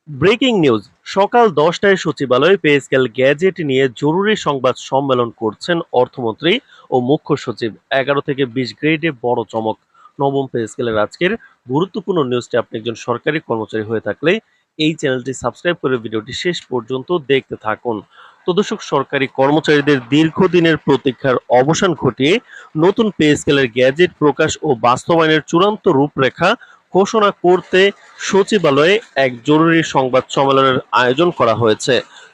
Breaking news. সকাল ১০টায় সচিবালয়ে পে স্কেল গ্যাজেট নিয়ে জরুরি সংবাদ সম্মেলন করছেন অর্থমন্ত্রী ও মুখ্য সচিব। ১১ থেকে ২০ গ্রেডে বড় চমক। নবম পে স্কেলের আজকের গুরুত্বপূর্ণ নিউজটি আপনি একজন সরকারি কর্মচারী হয়ে থাকলে এই চ্যানেলটি সাবস্ক্রাইব করে ভিডিওটি শেষ পর্যন্ত দেখতে থাকুন। তো দর্শক, সরকারি কর্মচারীদের দীর্ঘদিনের প্রতীক্ষার অবসান ঘটিয়ে নতুন পে স্কেলের গ্যাজেট প্রকাশ ও বাস্তবায়নের চূড়ান্ত রূপরেখা ঘোষণা করতে সচিবালয়ে এক জরুরি সংবাদ সম্মেলনের আয়োজন করা হয়েছে।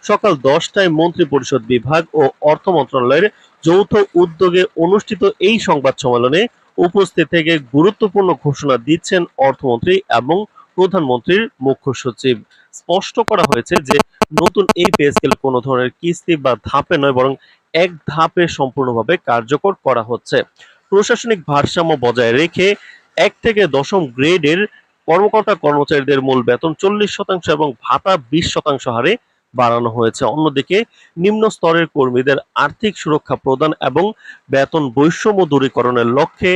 সকাল ১০টায় মন্ত্রিপরিষদ বিভাগ ও অর্থ মন্ত্রণালয়ের যৌথ উদ্যোগে অনুষ্ঠিত এই সংবাদ সম্মেলনে উপস্থিত থেকে গুরুত্বপূর্ণ ঘোষণা দিচ্ছেন অর্থমন্ত্রী এবং প্রধানমন্ত্রীর মুখ্য সচিব। স্পষ্ট করা হয়েছে যে নতুন এই পে স্কেল কোনো ধরনের কিস্তি বা ধাপে নয়, বরং এক ধাপে সম্পূর্ণভাবে কার্যকর করা হচ্ছে। প্রশাসনিক ভারসাম্য বজায় রেখে ১ থেকে ১০ম গ্রেডের কর্মকর্তা কর্মচারীদের মূল বেতন ৪০% এবং ভাতা ২০% হারে বাড়ানো হয়েছে। অন্যদিকে নিম্ন স্তরের কর্মীদের আর্থিক সুরক্ষা প্রদান এবং বেতন বৈষম্য দূরীকরণের লক্ষ্যে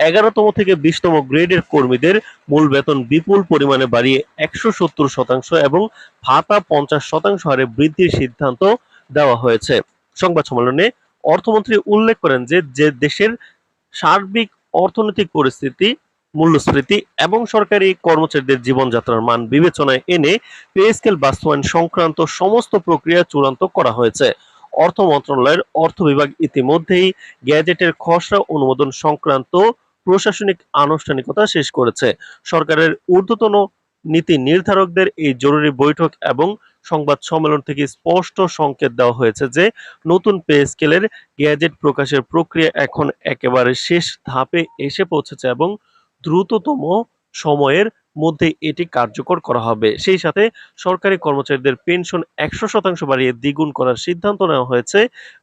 ১১তম থেকে ২০তম গ্রেডের কর্মীদের মূল বেতন বিপুল পরিমাণে বাড়িয়ে ১৭০% এবং ভাতা ৫০% হারে বৃদ্ধির সিদ্ধান্ত দেওয়া হয়েছে। সংবাদ সম্মেলনে অর্থমন্ত্রী উল্লেখ করেন যে দেশের সার্বিক অর্থনৈতিক পরিস্থিতি, মূল্যস্ফীতি এবং সরকারি কর্মচারীদের জীবনযাত্রার মান বিবেচনায় এনে পে স্কেল বাস্তবায়ন সংক্রান্ত সমস্ত প্রক্রিয়া চূড়ান্ত করা হয়েছে। অর্থ মন্ত্রণালয়ের অর্থ বিভাগ ইতিমধ্যেই গ্যাজেটের খসড়া অনুমোদন সংক্রান্ত প্রশাসনিক আনুষ্ঠানিকতা শেষ করেছে। সরকারের ঊর্ধ্বতন নীতি নির্ধারকদের এই জরুরি বৈঠক এবং সংবাদ সম্মেলন থেকে স্পষ্ট সংকেত দেওয়া হয়েছে যে নতুন পে স্কেলের গ্যাজেট প্রকাশের প্রক্রিয়া এখন একেবারে শেষ ধাপে এসে পৌঁছেছে এবং দ্রুততম সময়ের মধ্যে এটি কার্যকর করা হবে। সেই সাথে সরকারি কর্মচারীদের পেনশন ১০০% বাড়িয়ে দ্বিগুণ করার সিদ্ধান্ত নেওয়া হয়েছে।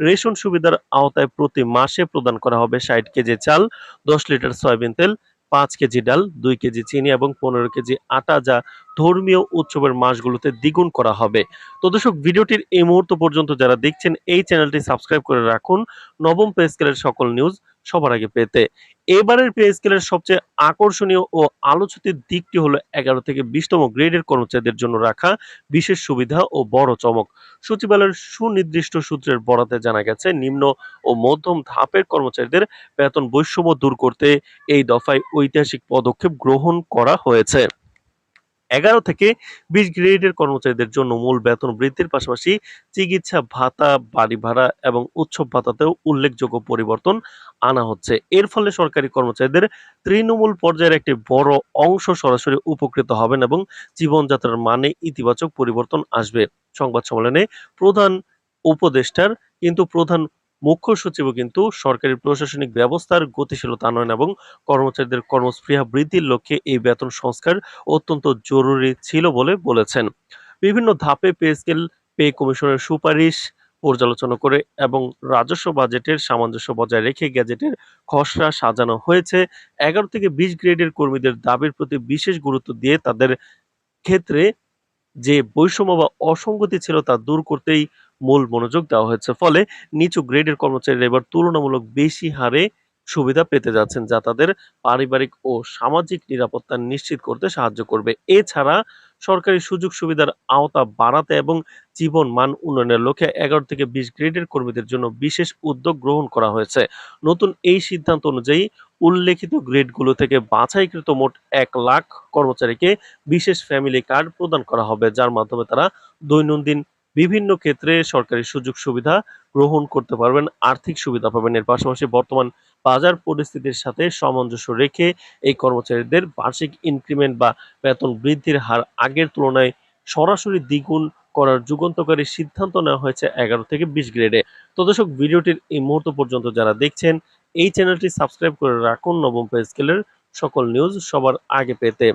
রেশন সুবিধার আওতায় প্রতি মাসে প্রদান করা হবে ৬০ কেজি চাল, ১০ লিটার সয়াবিন তেল, ৫ কেজি ডাল, ২ কেজি চিনি এবং ১৫ কেজি আটা, যা ধর্মীয় উৎসবের মাসগুলোতে দ্বিগুণ করা হবে। তো দর্শক, ভিডিওটির এই মুহূর্ত পর্যন্ত যারা দেখছেন এই চ্যানেলটি সাবস্ক্রাইব করে রাখুন নবম পে স্কেলের সকল নিউজ সবার আগে পেতে। এবারের পে স্কেলের সবচেয়ে আকর্ষণীয় ও আলোচিত দিকটি হলো ১১ থেকে ২০তম গ্রেডের কর্মচারীদের জন্য রাখা বিশেষ সুবিধা ও বড় চমক। সচিবালয়ের সুনির্দিষ্ট সূত্রের বরাতে জানা গেছে, নিম্ন ও মধ্যম ধাপের কর্মচারীদের বেতন বৈষম্য দূর করতে এই দফায় ঐতিহাসিক পদক্ষেপ গ্রহণ করা হয়েছে। ১১ থেকে ২০ গ্রেডের কর্মচারীদের জন্য মূল বেতন বৃদ্ধির পাশাপাশি চিকিৎসা ভাতা, বাড়ি ভাড়া এবং উৎসব ভাতাতেও উল্লেখযোগ্য পরিবর্তন আনা হচ্ছে। এর ফলে সরকারি কর্মচারীদের তৃণমূল পর্যায়ের একটি বড় অংশ সরাসরি উপকৃত হবেন এবং জীবনযাত্রার মানে ইতিবাচক পরিবর্তন আসবে। সংবাদ সম্মেলনে প্রধান উপদেষ্টার প্রধান মুখ্য সচিবও সরকারি প্রশাসনিক ব্যবস্থার গতিশীলতা আনয়ন এবং কর্মচারীদের কর্মস্পৃহা বৃদ্ধির লক্ষ্যে এই বেতন সংস্কার অত্যন্ত জরুরি ছিল বলে বলেছেন। বিভিন্ন ধাপে পে স্কেল পে কমিশনের সুপারিশ পর্যালোচনা করে এবং রাজস্ব বাজেটের সামঞ্জস্য বজায় রেখে গ্যাজেটের খসড়া সাজানো হয়েছে। ১১ থেকে ২০ গ্রেডের কর্মীদের দাবির প্রতি বিশেষ গুরুত্ব দিয়ে তাদের ক্ষেত্রে যে বৈষম্য বা অসঙ্গতি ছিল তা দূর করতেই মূল মনোযোগ দেওয়া হয়েছে। ফলে নিচু গ্রেডের কর্মচারীরা এবার তুলনামূলক বেশি হারে সুবিধা পেতে যাচ্ছেন, যা তাদের পারিবারিক ও সামাজিক নিরাপত্তা নিশ্চিত করতে সাহায্য করবে। এছাড়া সরকারি সুযোগ সুবিধার আওতা বাড়াতে এবং জীবন মান উন্নয়নের লক্ষ্যে ১১ থেকে ২০ গ্রেডের কর্মীদের জন্য বিশেষ উদ্যোগ গ্রহণ করা হয়েছে। নতুন এই সিদ্ধান্ত অনুযায়ী উল্লেখিত গ্রেডগুলো থেকে বাছাইকৃত মোট ১,০০,০০০ কর্মচারীকে বিশেষ ফ্যামিলি কার্ড প্রদান করা হবে, যার মাধ্যমে তারা দৈনন্দিন বিভিন্ন ক্ষেত্রে সরকারি সুযোগ সুবিধা গ্রহণ করতে পারবেন, আর্থিক সুবিধা পাবেন। এর পাশাপাশি বর্তমান বাজার পরিস্থিতির সাথে সামঞ্জস্য রেখে এই কর্মচারীদের বার্ষিক ইনক্রিমেন্ট বা বেতন বৃদ্ধির হার আগের তুলনায় সরাসরি দ্বিগুণ করার যুগান্তকারী সিদ্ধান্ত নেওয়া হয়েছে ১১ থেকে ২০ গ্রেডে। তো দর্শক, ভিডিওটির এই মুহূর্ত পর্যন্ত যারা দেখছেন এই চ্যানেলটি সাবস্ক্রাইব করে রাখুন নবম পে স্কেলের সকল নিউজ সবার আগে পেতে।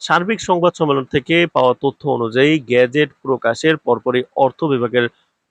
সার্বিক সংবাদ সম্মেলন থেকে পাওয়া তথ্য অনুযায়ী গ্যাজেট প্রকাশের পরপরই অর্থ বিভাগের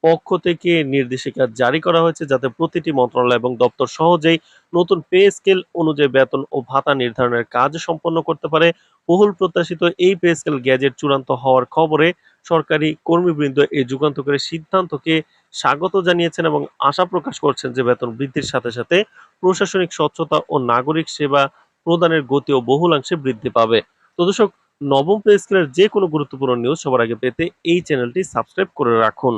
পক্ষ থেকে নির্দেশিকা জারি করা হয়েছে, যাতে প্রতিটি মন্ত্রণালয় এবং দপ্তর সহজেই নতুন পে স্কেল অনুযায়ী বেতন ও ভাতা নির্ধারণের কাজ সম্পন্ন করতে পারে। বহুল প্রত্যাশিত এই পে স্কেল গ্যাজেট চূড়ান্ত হওয়ার খবরে সরকারি কর্মীবৃন্দ এই যুগান্তকারী সিদ্ধান্তকে স্বাগত জানিয়েছেন এবং আশা প্রকাশ করছেন যে বেতন বৃদ্ধির সাথে সাথে প্রশাসনিক স্বচ্ছতা ও নাগরিক সেবা প্রদানের গতিও বহুলাংশে বৃদ্ধি পাবে। তো দর্শক, নবম পে স্কেলের যে কোনো গুরুত্বপূর্ণ নিউজ সবার আগে পেতে এই চ্যানেলটি সাবস্ক্রাইব করে রাখুন।